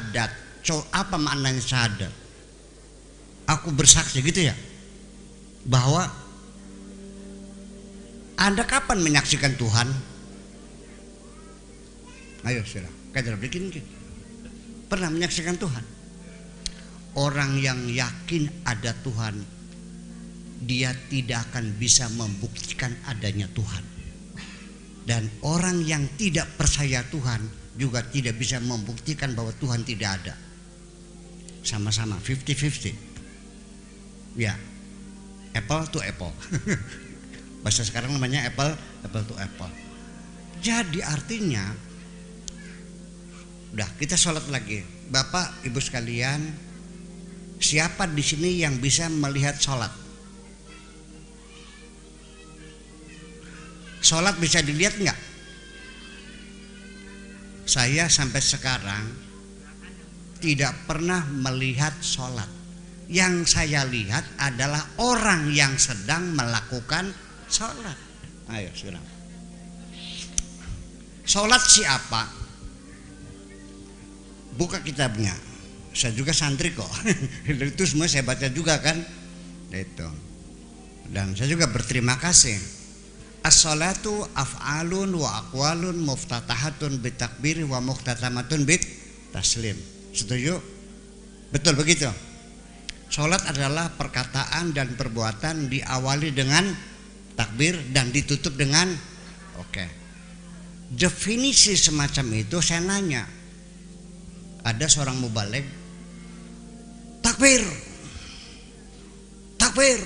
syahadat. Apa maknanya syahadat? Aku bersaksi gitu ya, bahwa Anda kapan menyaksikan Tuhan? Ayo sudah, kayak bikin gitu. Pernah menyaksikan Tuhan? Orang yang yakin ada Tuhan, dia tidak akan bisa membuktikan adanya Tuhan. Dan orang yang tidak percaya Tuhan juga tidak bisa membuktikan bahwa Tuhan tidak ada. Sama-sama 50-50. Ya, apple to apple. Bahasa sekarang namanya apple to apple. Jadi artinya, udah kita sholat lagi. Bapak Ibu sekalian, siapa di sini yang bisa melihat sholat? Sholat bisa dilihat nggak? Saya sampai sekarang tidak pernah melihat sholat. Yang saya lihat adalah orang yang sedang melakukan sholat. Ayo sudah. Sholat siapa? Buka kitabnya. Saya juga santri kok. Itu semua saya baca juga kan. Itu. Dan saya juga berterima kasih. As-sholatu af'alun wa aqwalun muftatahatun bitakbir wa muhtatamatun bit taslim. Setuju? Betul begitu. Sholat adalah perkataan dan perbuatan diawali dengan takbir dan ditutup dengan oke. Definisi semacam itu saya nanya. Ada seorang mubaligh, takbir, takbir.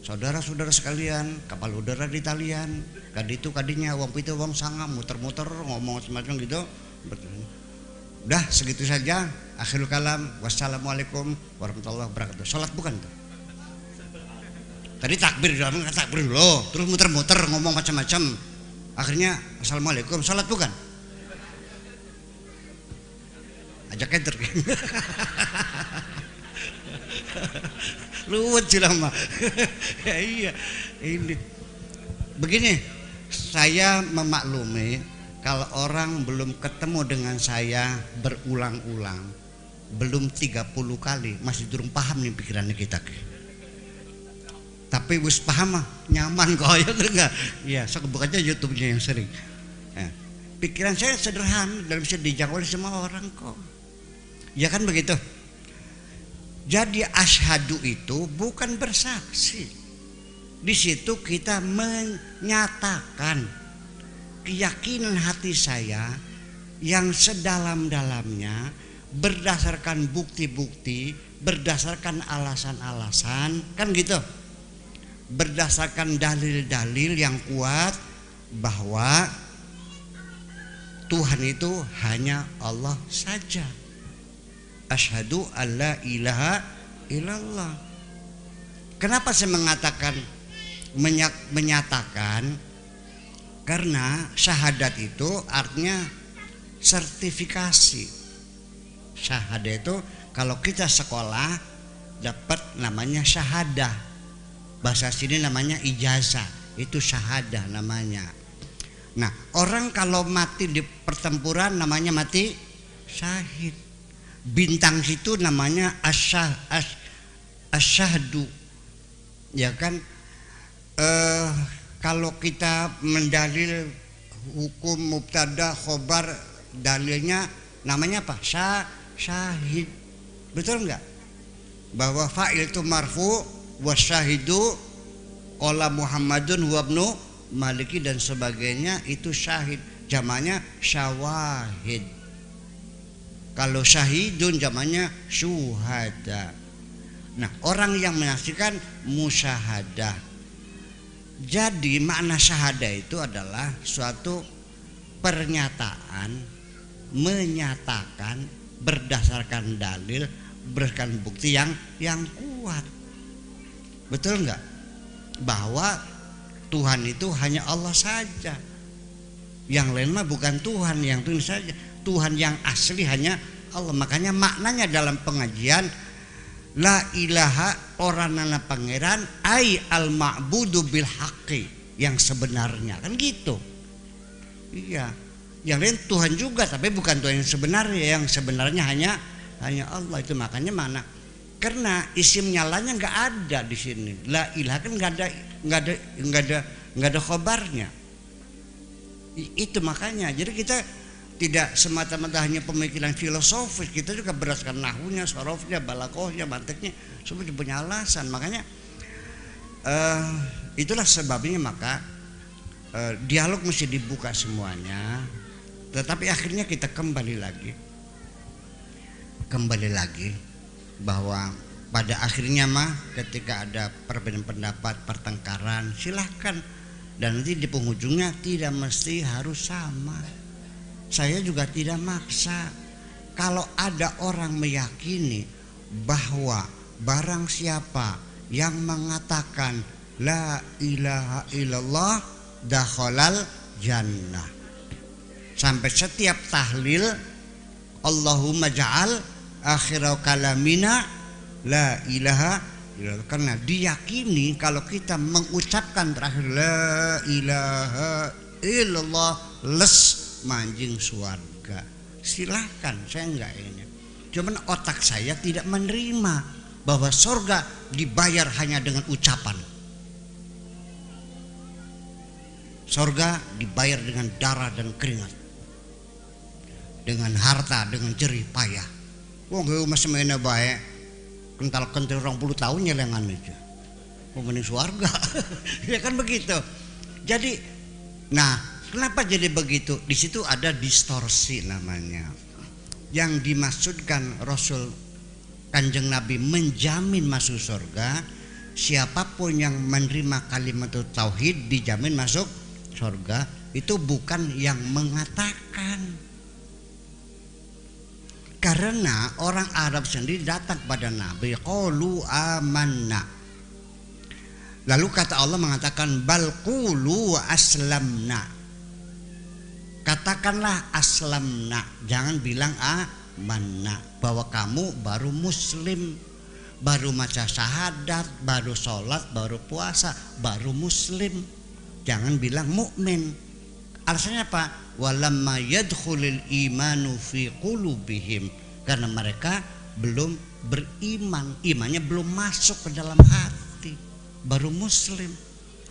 Saudara-saudara sekalian, kapal udara di talian, kaditu kadinya, wong pitu wong sanga, muter-muter ngomong semacam gitu. Udah segitu saja. Akhirul kalam, wassalamualaikum warahmatullahi wabarakatuh. Sholat bukan tuh? Tadi takbir dulu, terus muter-muter ngomong macam-macam. Akhirnya assalamualaikum, sholat bukan? Ajak keder. Lucu lama. Iya, ini. Begini, saya memaklumi kalau orang belum ketemu dengan saya berulang-ulang, belum 30 kali, masih durung paham nih pikirannya kita. Tapi wis paham mah nyaman kok ya enggak? Iya, sok buka aja YouTube-nya yang sering. Pikiran saya sederhana dan bisa dijangkau oleh semua orang kok. Ya kan begitu? Jadi asyhadu itu bukan bersaksi. Di situ kita menyatakan keyakinan hati saya yang sedalam-dalamnya berdasarkan bukti-bukti, berdasarkan alasan-alasan, kan gitu. Berdasarkan dalil-dalil yang kuat bahwa Tuhan itu hanya Allah saja. Asyhadu alla ilaha illallah. Kenapa saya mengatakan menyatakan? Karena syahadat itu artinya sertifikasi. Syahadat itu kalau kita sekolah dapat namanya syahadah. Bahasa sini namanya ijazah. Itu syahadah namanya. Nah, orang kalau mati di pertempuran namanya mati syahid. Bintang situ namanya asyhadu. Ya kan? Kalau kita mendalil hukum mubtada khobar, dalilnya namanya apa? Syahid. Betul enggak? Bahwa fa'il itu marfu, wasyahidu qala Muhammadun huwa ibnu Maliki dan sebagainya itu syahid. Jamannya syawahid. Kalau syahidun jamannya syuhada. Nah, orang yang menyaksikan musyahadah. Jadi makna syahadah itu adalah suatu pernyataan, menyatakan berdasarkan dalil, berdasarkan bukti yang kuat. Betul enggak? Bahwa Tuhan itu hanya Allah saja. Yang lain mah bukan Tuhan, yang Tuhan saja. Tuhan yang asli hanya Allah. Makanya maknanya dalam pengajian la ilaha oranana pangeran ai al ma'budu bil haqqi, yang sebenarnya kan gitu. Iya. Yang lain Tuhan juga, tapi bukan Tuhan yang sebenarnya. Yang sebenarnya hanya Allah. Itu makanya mana? Karena isim nyalanya nggak ada di sini. La ilaha kan nggak ada khobarnya. Itu makanya. Jadi kita tidak semata-mata hanya pemikiran filosofis, kita juga berdasarkan nahwunya, sorofnya, balaghahnya, mantiknya, semua punya alasan. Makanya itulah sebabnya maka dialog mesti dibuka semuanya. Tetapi akhirnya kita kembali lagi bahwa pada akhirnya mah ketika ada perbedaan pendapat, pertengkaran, silahkan, dan nanti di penghujungnya tidak mesti harus sama. Saya juga tidak maksa. Kalau ada orang meyakini bahwa barang siapa yang mengatakan la ilaha illallah dakhalal jannah, sampai setiap tahlil Allahumma ja'al akhirau kalamina la ilaha illallah, karena diyakini kalau kita mengucapkan terakhir la ilaha illallah les manjing surga. Silahkan, saya enggak ini. Cuman otak saya tidak menerima bahwa surga dibayar hanya dengan ucapan. Surga dibayar dengan darah dan keringat, dengan harta, dengan jerih payah. Wong masih main baik, kental-kental 20 tahun nyelengan aja. Mending surga. Ya kan begitu. Jadi, nah, kenapa jadi begitu? Di situ ada distorsi namanya. Yang dimaksudkan Rasul Kanjeng Nabi menjamin masuk surga, siapapun yang menerima kalimat tauhid dijamin masuk surga, itu bukan yang mengatakan. Karena orang Arab sendiri datang pada Nabi, qalu amanna. Lalu kata Allah mengatakan bal qulu aslamna. Katakanlah aslamna, jangan bilang amanna, bahwa kamu baru muslim, baru maca syahadat, baru sholat, baru puasa, baru muslim. Jangan bilang mukmin. Alasannya apa? Walamma yadkhulul imanu fi qulubihim, karena mereka belum beriman, imannya belum masuk ke dalam hati, baru muslim.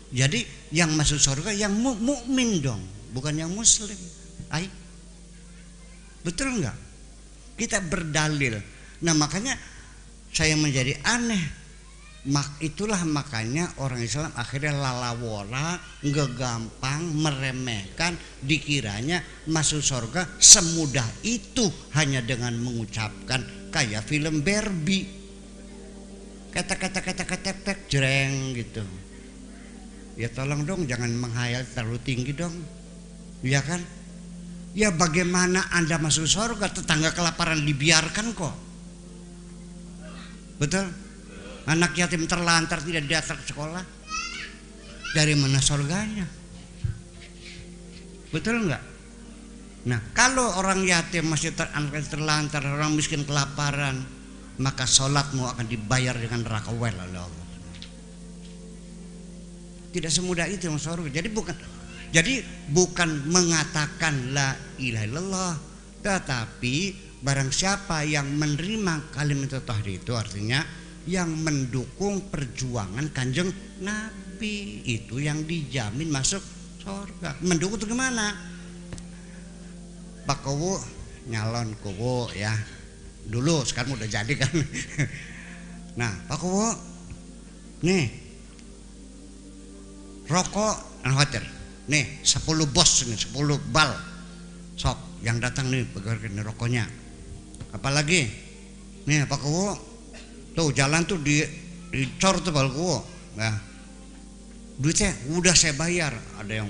Jadi yang masuk surga yang mukmin dong, bukan yang muslim. Betul enggak? Kita berdalil. Nah makanya saya menjadi aneh. Itulah makanya orang Islam akhirnya lalawora, gampang meremehkan, dikiranya masuk surga semudah itu hanya dengan mengucapkan kayak film Barbie, kata-kata jreng gitu. Ya tolong dong, jangan menghayal terlalu tinggi dong, ya kan? Ya bagaimana Anda masuk surga, tetangga kelaparan dibiarkan kok, betul? Anak yatim terlantar tidak datang ke sekolah, dari mana surganya? Betul enggak? Nah kalau orang yatim masih terlantar, orang miskin kelaparan, maka sholatmu akan dibayar dengan neraka oleh Allah. Tidak semudah itu yang surga. Jadi bukan mengatakan la ilaha illallah, tetapi barang siapa yang menerima kalimat tauhid, itu artinya yang mendukung perjuangan Kanjeng Nabi, itu yang dijamin masuk surga. Mendukung itu gimana? Pak Kowo nyalon Kowo ya dulu, sekarang udah jadi kan. Nah Pak Kowo nih rokok khawatir nih 10 bos nih, 10 bal sok yang datang nih pegang rokoknya. Apalagi nih Pak Kowo tuh jalan tuh dicor tuh balku, nah duitnya udah saya bayar. Ada yang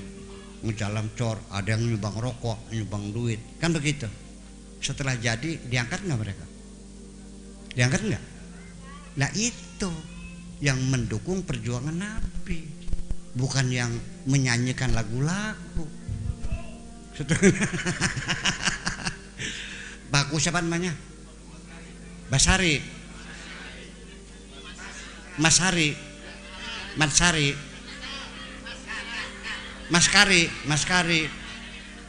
ngejalan cor, ada yang nyumbang rokok, nyumbang duit, kan begitu. Setelah jadi diangkat nggak mereka? Diangkat nggak? Nah itu yang mendukung perjuangan Nabi, bukan yang menyanyikan lagu-lagu. Baku siapa namanya? Basari. Maskari,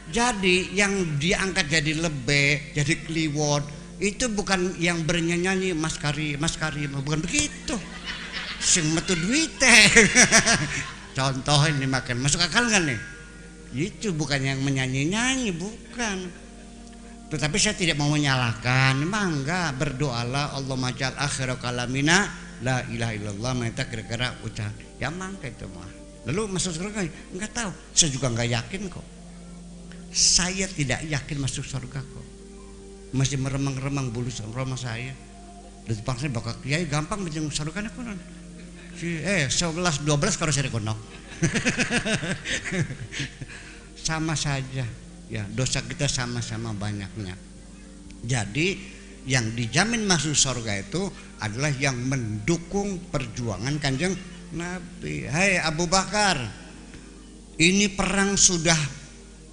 Jadi yang diangkat jadi lebek, jadi kliwon, itu bukan yang bernyanyi mas kari, bukan begitu. Sing metu duite. Contoh ini makan, masuk akal kan nih? Itu bukan yang menyanyi-nyanyi, bukan. Tetapi saya tidak mau menyalahkan, mangga berdoalah Allah majal akhir kalamina la ilaha illallah, minta kira-kira ucapan. Ya mangga itu mah. Lalu masuk surga enggak tahu, saya juga enggak yakin kok. Saya tidak yakin masuk surga kok. Masih meremang-remang bulu roma saya. Dari bangsa bakal kiai gampang menjenguk surga nih konon. 11 12 kalau saya rekonok. Sama saja. Ya, dosa kita sama-sama banyaknya. Jadi yang dijamin masuk surga itu adalah yang mendukung perjuangan Kanjeng Nabi. Hai Abu Bakar, ini perang sudah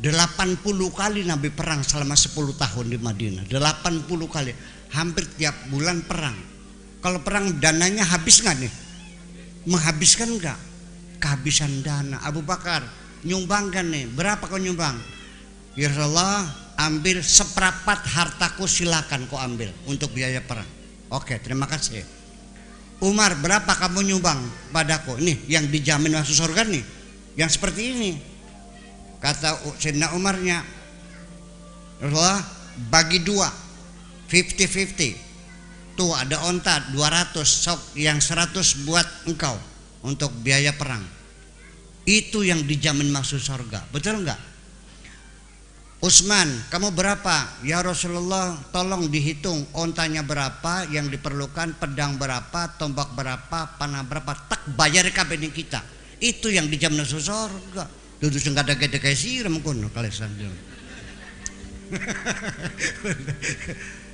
80 kali Nabi perang selama 10 tahun di Madinah. 80 kali, hampir tiap bulan perang. Kalau perang dananya habis nggak nih? Menghabiskan nggak? Kehabisan dana. Abu Bakar nyumbangkan nih, berapa kau nyumbang? Ya Rasulullah, ambil seperempat hartaku, silakan kau ambil untuk biaya perang. Oke, terima kasih. Umar, berapa kamu nyumbang padaku? Nih yang dijamin masuk surga nih, yang seperti ini. Kata Sayyidina Umarnya, Rasulullah bagi 2, 50-50. Tuh ada onta 200, sok yang 100 buat engkau untuk biaya perang. Itu yang dijamin masuk surga, betul enggak? Utsman, kamu berapa? Ya Rasulullah, tolong dihitung ontanya berapa yang diperlukan, pedang berapa, tombak berapa, panah berapa, tak bayar kabeh kita. Itu yang dijamin masuk surga. Dudu sing kada gede kae siram kono kalesan.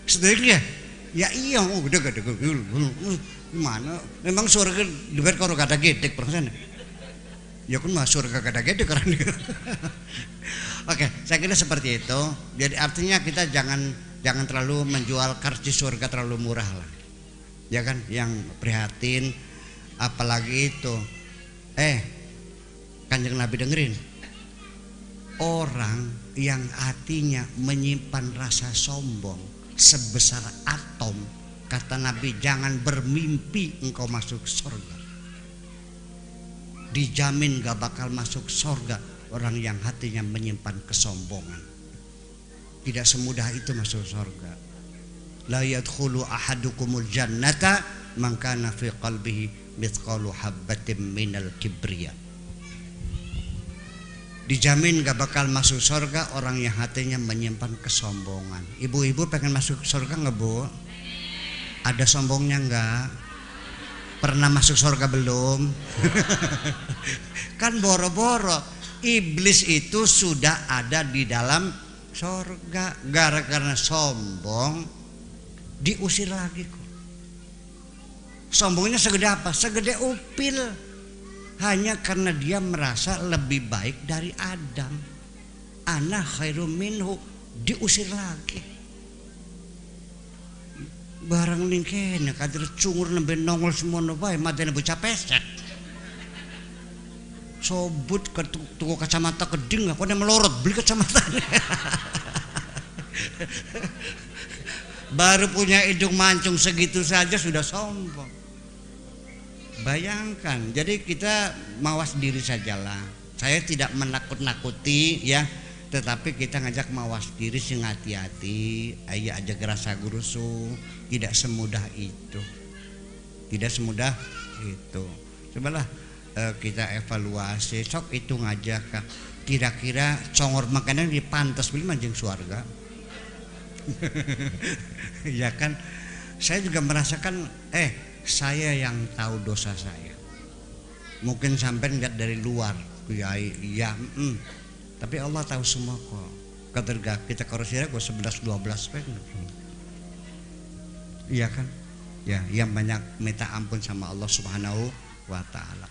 Sedeknya. Ya iya, udah gede mana? Memang surga dibayar karo kada gede persen. Ya kan mah surga kada gede karena. Oke, saya kira seperti itu. Jadi artinya kita jangan terlalu menjual karcis surga terlalu murah lah. Ya kan, yang prihatin apalagi itu. Kanjeng Nabi dengerin. Orang yang hatinya menyimpan rasa sombong sebesar atom, kata Nabi, jangan bermimpi engkau masuk surga. Dijamin gak bakal masuk surga orang yang hatinya menyimpan kesombongan. Tidak semudah itu masuk surga. La yadkhulu ahadukumul jannata man kana fi qalbihi mithqalu habbatin minal kibriya. Dijamin gak bakal masuk surga orang yang hatinya menyimpan kesombongan. Ibu-ibu pengen masuk surga nggak bu? Ada sombongnya nggak? Pernah masuk surga belum? Kan boro-boro. Iblis itu sudah ada di dalam surga, gara-gara sombong diusir lagi kok. Sombongnya segede apa? Segede upil. Hanya karena dia merasa lebih baik dari Adam. Ana khairum minhu, diusir lagi. Barang ning kene kadir cungur nembe nongol semono bae madene bocah pesek. Sobut ke tuku kacamata keding aku melorot beli kacamata. Baru punya hidung mancung segitu saja sudah sombong. Bayangkan, jadi kita mawas diri sajalah. Saya tidak menakut-nakuti ya, tetapi kita ngajak mawas diri sing hati-hati, ayo aja gerasa gurusu, tidak semudah itu. Tidak semudah itu. Cobalah kita evaluasi, sok itu ngajak kira-kira congor makanan dipantas beli manjing suarga. Ya kan, saya juga merasakan saya yang tahu dosa saya. Mungkin sampai lihat dari luar, ya, tapi Allah tahu semua kok. Ketika kita korosira kok 11-12 kan. Iya kan? Ya, yang banyak minta ampun sama Allah Subhanahu wa taala.